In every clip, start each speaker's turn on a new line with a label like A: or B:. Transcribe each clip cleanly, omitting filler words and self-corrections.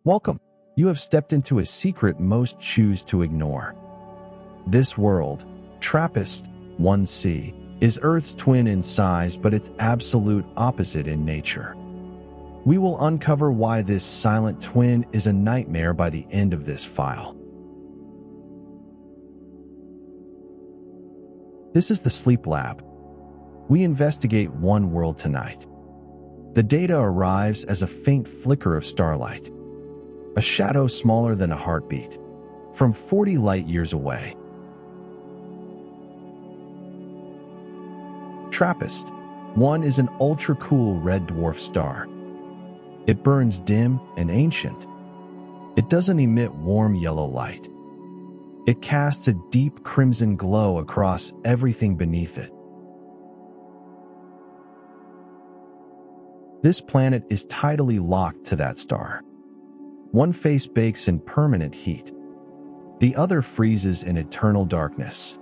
A: Welcome. You have stepped into a secret most choose to ignore. This world, TRAPPIST-1c, is Earth's twin in size, but its absolute opposite in nature. We will uncover why this silent twin is a nightmare by the end of this file. This is the Sleep Lab. We investigate one world tonight. The data arrives as a faint flicker of starlight, a shadow smaller than a heartbeat, from 40 light-years away. TRAPPIST-1 is an ultra-cool red dwarf star. It burns dim and ancient. It doesn't emit warm yellow light. It casts a deep crimson glow across everything beneath it. This planet is tidally locked to that star. One face bakes in permanent heat. The other freezes in eternal darkness.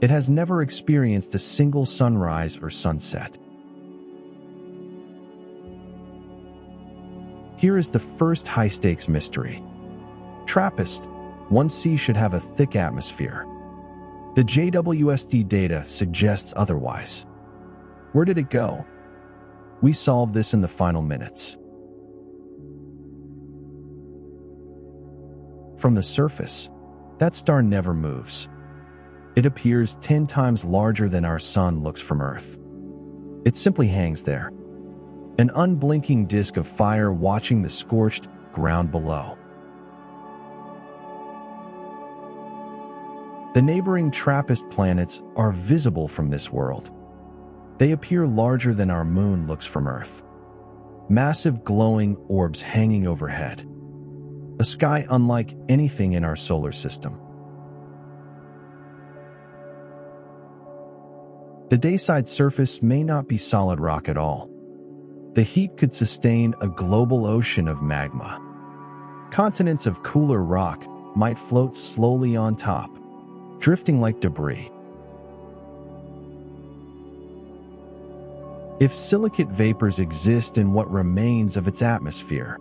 A: It has never experienced a single sunrise or sunset. Here is the first high-stakes mystery. TRAPPIST-1c should have a thick atmosphere. The JWST data suggests otherwise. Where did it go? We solve this in the final minutes. From the surface, that star never moves. It appears 10 times larger than our sun looks from Earth. It simply hangs there, an unblinking disk of fire watching the scorched ground below. The neighboring TRAPPIST planets are visible from this world. They appear larger than our moon looks from Earth. Massive glowing orbs hanging overhead. A sky unlike anything in our solar system. The dayside surface may not be solid rock at all. The heat could sustain a global ocean of magma. Continents of cooler rock might float slowly on top, drifting like debris. If silicate vapors exist in what remains of its atmosphere,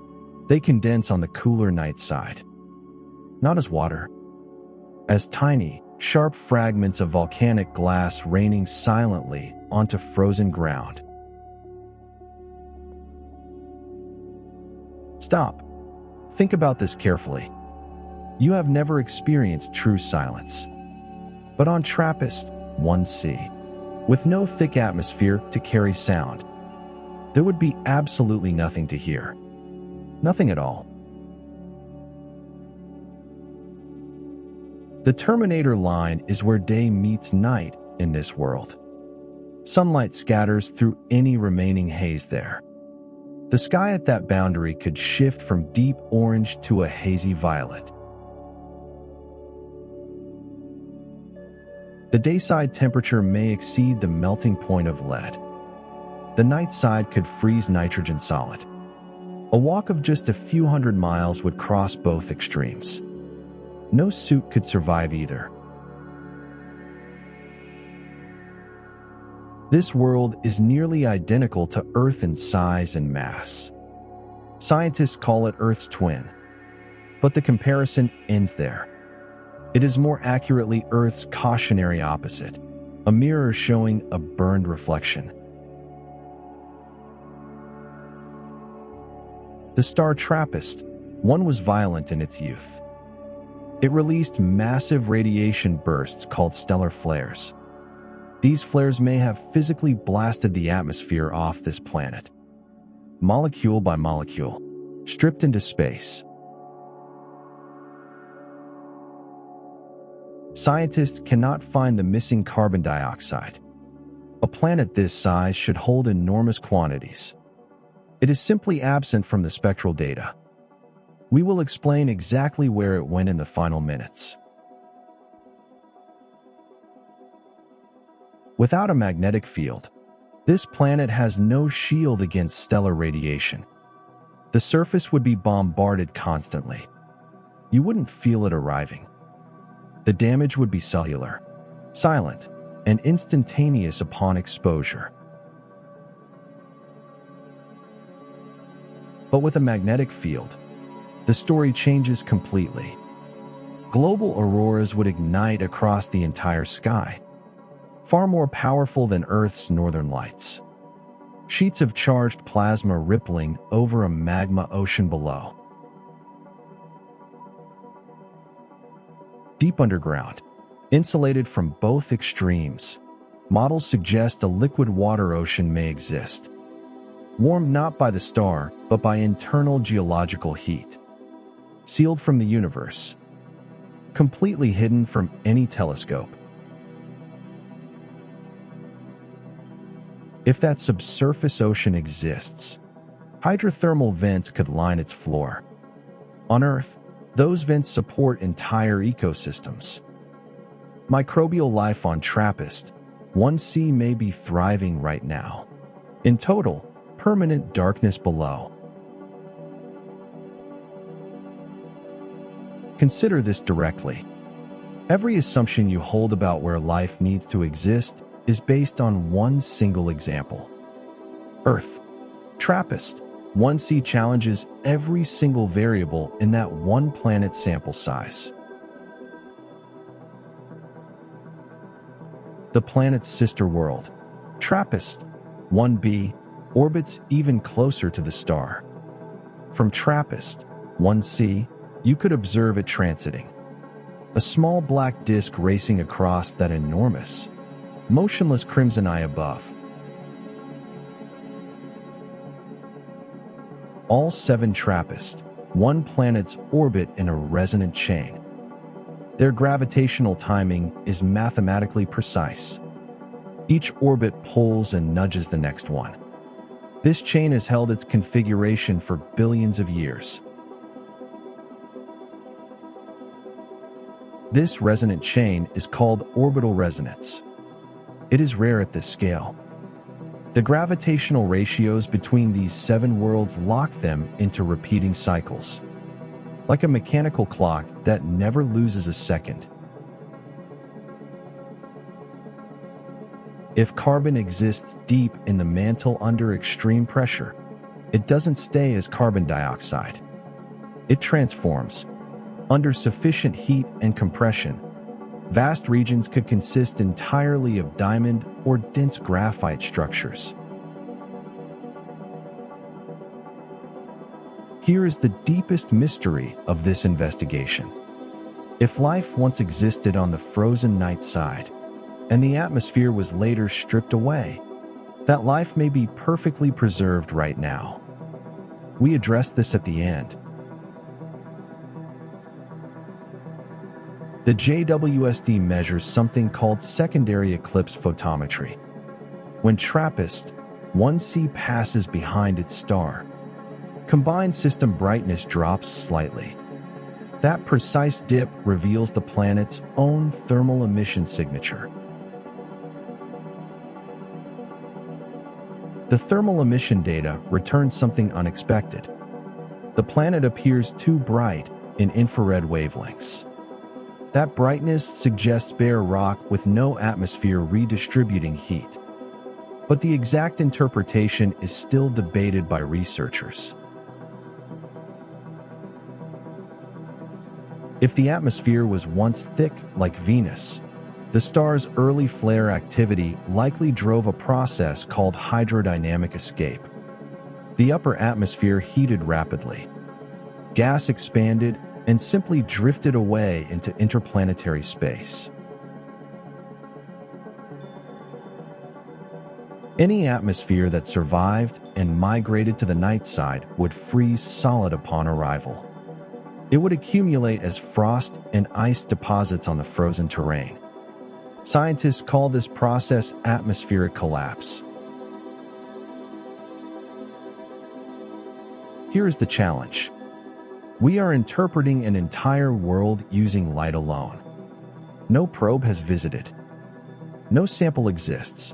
A: they condense on the cooler night side. Not as water, as tiny, sharp fragments of volcanic glass raining silently onto frozen ground. Stop. Think about this carefully. You have never experienced true silence. But on TRAPPIST-1c, with no thick atmosphere to carry sound, there would be absolutely nothing to hear. Nothing at all. The Terminator line is where day meets night in this world. Sunlight scatters through any remaining haze there. The sky at that boundary could shift from deep orange to a hazy violet. The dayside temperature may exceed the melting point of lead. The night side could freeze nitrogen solid. A walk of just a few hundred miles would cross both extremes. No suit could survive either. This world is nearly identical to Earth in size and mass. Scientists call it Earth's twin, but the comparison ends there. It is more accurately Earth's cautionary opposite, a mirror showing a burned reflection. The star TRAPPIST-1 was violent in its youth. It released massive radiation bursts called stellar flares. These flares may have physically blasted the atmosphere off this planet, molecule by molecule, stripped into space. Scientists cannot find the missing carbon dioxide. A planet this size should hold enormous quantities. It is simply absent from the spectral data. We will explain exactly where it went in the final minutes. Without a magnetic field, this planet has no shield against stellar radiation. The surface would be bombarded constantly. You wouldn't feel it arriving. The damage would be cellular, silent, and instantaneous upon exposure. But with a magnetic field, the story changes completely. Global auroras would ignite across the entire sky, far more powerful than Earth's northern lights. Sheets of charged plasma rippling over a magma ocean below. Deep underground, insulated from both extremes, models suggest a liquid water ocean may exist, warmed not by the star, but by internal geological heat, sealed from the universe, completely hidden from any telescope. If that subsurface ocean exists, hydrothermal vents could line its floor. On Earth, those vents support entire ecosystems. Microbial life on TRAPPIST-1c may be thriving right now. In total, permanent darkness below. Consider this directly. Every assumption you hold about where life needs to exist is based on one single example. Earth. TRAPPIST-1c challenges every single variable in that one planet sample size. The planet's sister world, TRAPPIST-1b, orbits even closer to the star. From TRAPPIST-1c, you could observe it transiting. A small black disk racing across that enormous, motionless crimson eye above. All 7 TRAPPIST-1 planets orbit in a resonant chain. Their gravitational timing is mathematically precise. Each orbit pulls and nudges the next one. This chain has held its configuration for billions of years. This resonant chain is called orbital resonance. It is rare at this scale. The gravitational ratios between these 7 worlds lock them into repeating cycles, like a mechanical clock that never loses a second. If carbon exists deep in the mantle under extreme pressure, it doesn't stay as carbon dioxide. It transforms. Under sufficient heat and compression, vast regions could consist entirely of diamond or dense graphite structures. Here is the deepest mystery of this investigation. If life once existed on the frozen night side, and the atmosphere was later stripped away, that life may be perfectly preserved right now. We address this at the end. The JWST measures something called secondary eclipse photometry. When TRAPPIST-1c passes behind its star, combined system brightness drops slightly. That precise dip reveals the planet's own thermal emission signature. The thermal emission data returns something unexpected. The planet appears too bright in infrared wavelengths. That brightness suggests bare rock with no atmosphere redistributing heat. But the exact interpretation is still debated by researchers. If the atmosphere was once thick like Venus, the star's early flare activity likely drove a process called hydrodynamic escape. The upper atmosphere heated rapidly. Gas expanded and simply drifted away into interplanetary space. Any atmosphere that survived and migrated to the night side would freeze solid upon arrival. It would accumulate as frost and ice deposits on the frozen terrain. Scientists call this process atmospheric collapse. Here is the challenge. We are interpreting an entire world using light alone. No probe has visited. No sample exists.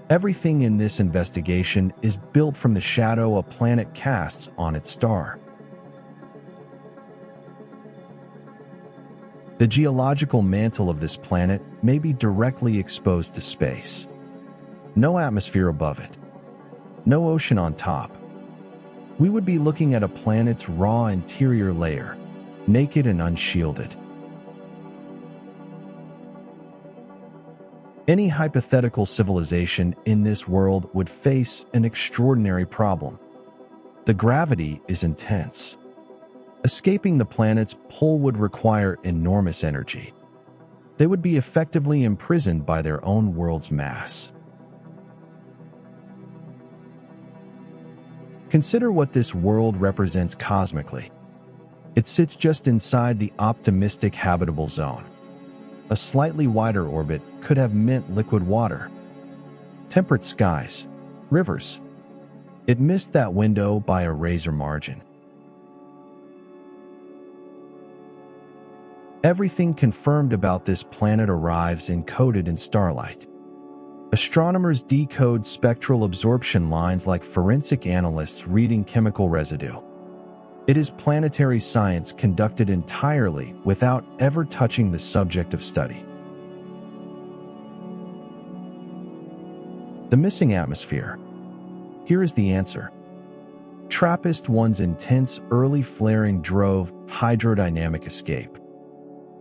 A: Everything in this investigation is built from the shadow a planet casts on its star. The geological mantle of this planet may be directly exposed to space. No atmosphere above it. No ocean on top. we would be looking at a planet's raw interior layer, naked and unshielded. Any hypothetical civilization in this world would face an extraordinary problem. The gravity is intense. Escaping the planet's pull would require enormous energy. They would be effectively imprisoned by their own world's mass. Consider what this world represents cosmically. It sits just inside the optimistic habitable zone. A slightly wider orbit could have meant liquid water, temperate skies, rivers. It missed that window by a razor margin. Everything confirmed about this planet arrives encoded in starlight. Astronomers decode spectral absorption lines like forensic analysts reading chemical residue. It is planetary science conducted entirely without ever touching the subject of study. The missing atmosphere. Here is the answer. TRAPPIST-1's intense early flaring drove hydrodynamic escape.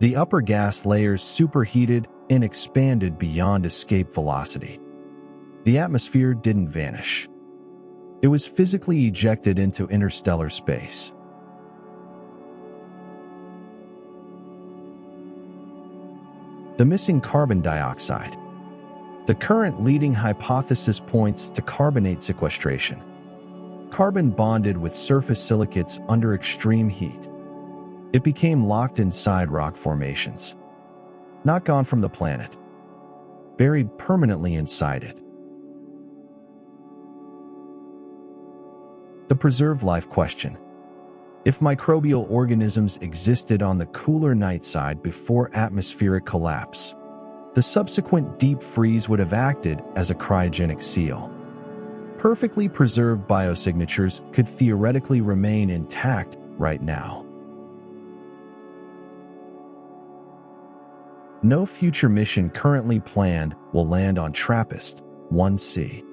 A: The upper gas layers superheated and expanded beyond escape velocity. The atmosphere didn't vanish. It was physically ejected into interstellar space. The missing carbon dioxide. The current leading hypothesis points to carbonate sequestration. Carbon bonded with surface silicates under extreme heat. It became locked inside rock formations. Not gone from the planet. Buried permanently inside it. The preserved life question. If microbial organisms existed on the cooler night side before atmospheric collapse, the subsequent deep freeze would have acted as a cryogenic seal. Perfectly preserved biosignatures could theoretically remain intact right now. No future mission currently planned will land on TRAPPIST-1c.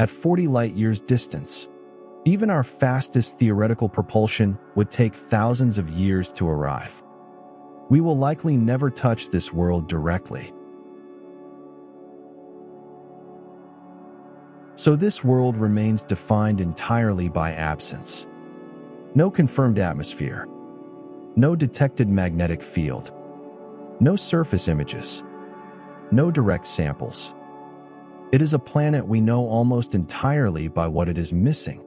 A: At 40 light-years distance, even our fastest theoretical propulsion would take thousands of years to arrive. We will likely never touch this world directly. So this world remains defined entirely by absence. No confirmed atmosphere. No detected magnetic field. No surface images. No direct samples. It is a planet we know almost entirely by what it is missing.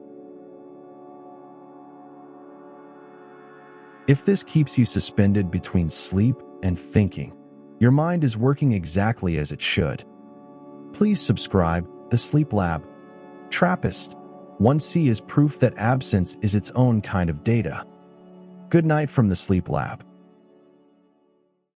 A: If this keeps you suspended between sleep and thinking, your mind is working exactly as it should. Please subscribe. The Sleep Lab. TRAPPIST-1c is proof that absence is its own kind of data. Good night from the Sleep Lab.